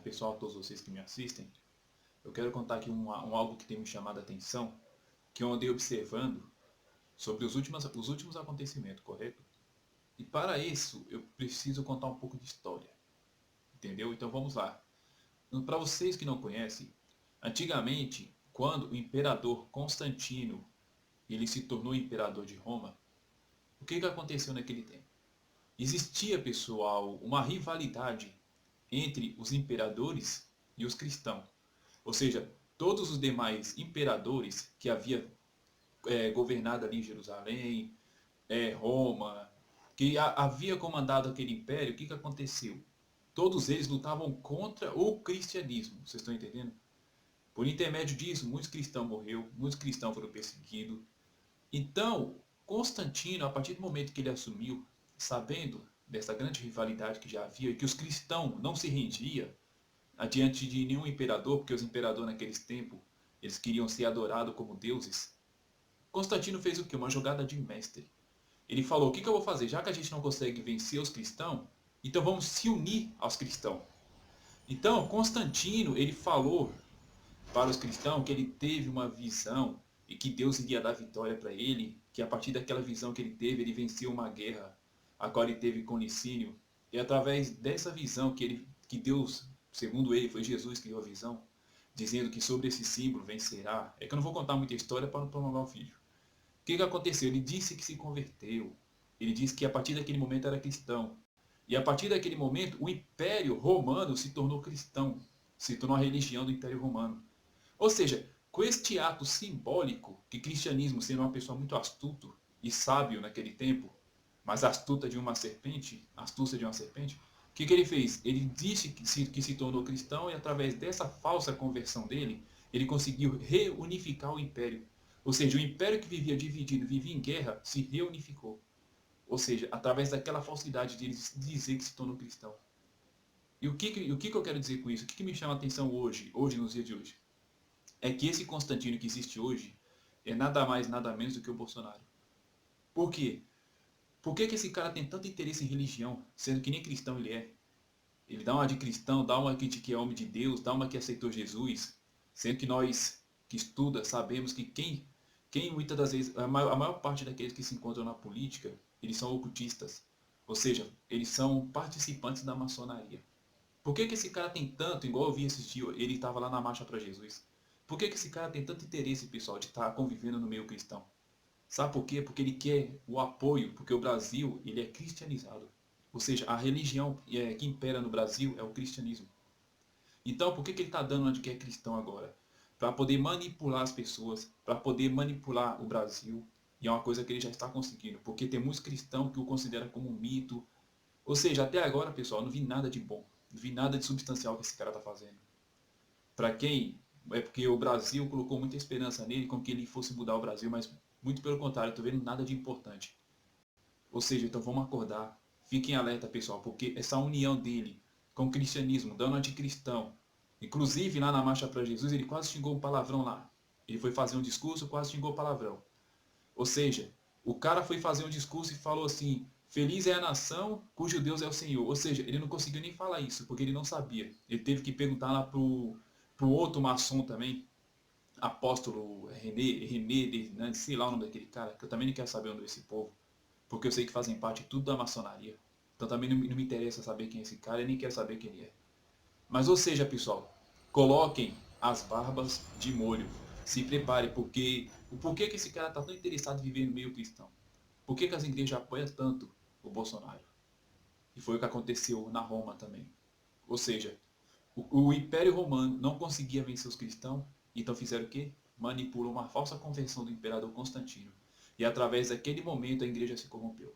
pessoal, a todos vocês que me assistem. Eu quero contar aqui algo que tem me chamado a atenção, que eu andei observando sobre os últimos acontecimentos, correto? E para isso, eu preciso contar um pouco de história, entendeu? Então vamos lá. Para vocês que não conhecem, antigamente, quando o imperador Constantino ele se tornou imperador de Roma, o que aconteceu naquele tempo? Existia, pessoal, uma rivalidade entre os imperadores e os cristãos. Ou seja, todos os demais imperadores que havia governado ali Jerusalém, Roma, que havia comandado aquele império, o que aconteceu? Todos eles lutavam contra o cristianismo, vocês estão entendendo? Por intermédio disso, muitos cristãos morreram, muitos cristãos foram perseguidos. Então, Constantino, a partir do momento que ele assumiu, sabendo dessa grande rivalidade que já havia e que os cristãos não se rendiam adiante de nenhum imperador, porque os imperadores naqueles tempos eles queriam ser adorados como deuses. Constantino fez o que? Uma jogada de mestre. Ele falou: o que eu vou fazer? Já que a gente não consegue vencer os cristãos, então vamos se unir aos cristãos. Então, Constantino ele falou para os cristãos que ele teve uma visão e que Deus iria dar vitória para ele, que a partir daquela visão que ele teve, ele venceu uma guerra, a qual ele teve com Licínio, e através dessa visão que Deus, segundo ele, foi Jesus que deu a visão, dizendo que sobre esse símbolo vencerá. É que eu não vou contar muita história para não prolongar o vídeo. O que aconteceu? Ele disse que se converteu. Ele disse que a partir daquele momento era cristão. E a partir daquele momento, o Império Romano se tornou cristão, se tornou a religião do Império Romano. Ou seja, com este ato simbólico, que cristianismo sendo uma pessoa muito astuto e sábio naquele tempo, mas astuta de uma serpente, astúcia de uma serpente, o que ele fez? Ele disse que se tornou cristão e através dessa falsa conversão dele, ele conseguiu reunificar o império. Ou seja, o império que vivia dividido, vivia em guerra, se reunificou. Ou seja, através daquela falsidade de ele dizer que se tornou cristão. E o que eu quero dizer com isso? O que me chama a atenção hoje, nos dias de hoje? É que esse Constantino que existe hoje é nada mais, nada menos do que o Bolsonaro. Por quê? Por que esse cara tem tanto interesse em religião, sendo que nem cristão ele é? Ele dá uma de cristão, dá uma de que é homem de Deus, dá uma que aceitou Jesus, sendo que nós que estuda sabemos que quem muitas das vezes, a maior parte daqueles que se encontram na política, eles são ocultistas. Ou seja, eles são participantes da maçonaria. Por que esse cara tem tanto, igual eu vi esses dias, ele estava lá na Marcha para Jesus. Por que esse cara tem tanto interesse, pessoal, de estar convivendo no meio cristão? Sabe por quê? Porque ele quer o apoio, porque o Brasil ele é cristianizado. Ou seja, a religião que impera no Brasil é o cristianismo. Então, por que ele está dando onde que é cristão agora? Para poder manipular as pessoas, para poder manipular o Brasil. E é uma coisa que ele já está conseguindo, porque tem muitos cristãos que o consideram como um mito. Ou seja, até agora, pessoal, não vi nada de bom, não vi nada de substancial que esse cara está fazendo. Para quem? É porque o Brasil colocou muita esperança nele, com que ele fosse mudar o Brasil, mas muito pelo contrário, estou vendo nada de importante. Ou seja, então vamos acordar. Fiquem alerta, pessoal, porque essa união dele com o cristianismo, dando anticristão, inclusive lá na Marcha para Jesus, ele quase xingou um palavrão lá. Ele foi fazer um discurso, quase xingou palavrão. Ou seja, o cara foi fazer um discurso e falou assim: feliz é a nação cujo Deus é o Senhor. Ou seja, ele não conseguiu nem falar isso, porque ele não sabia. Ele teve que perguntar lá pro outro maçom também, apóstolo René, né, sei lá o nome daquele cara, que eu também não quero saber o nome desse povo, porque eu sei que fazem parte tudo da maçonaria. Então também não me interessa saber quem é esse cara, e nem quero saber quem ele é. Mas ou seja, pessoal, coloquem as barbas de molho. Se prepare, porque o porquê que esse cara está tão interessado em viver no meio cristão? Por que as igrejas apoiam tanto o Bolsonaro? E foi o que aconteceu na Roma também. Ou seja, o Império Romano não conseguia vencer os cristãos, então fizeram o quê? Manipulou uma falsa conversão do imperador Constantino. E através daquele momento a igreja se corrompeu.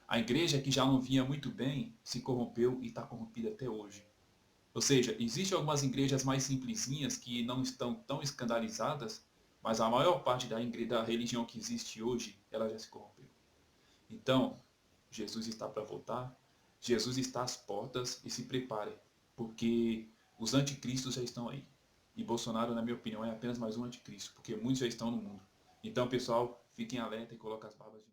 A igreja que já não vinha muito bem se corrompeu e está corrompida até hoje. Ou seja, existem algumas igrejas mais simplesinhas que não estão tão escandalizadas, mas a maior parte da religião que existe hoje, ela já se corrompeu. Então, Jesus está para voltar, Jesus está às portas e se prepare, porque os anticristos já estão aí. E Bolsonaro, na minha opinião, é apenas mais um anticristo, porque muitos já estão no mundo. Então, pessoal, fiquem alerta e coloquem as barbas de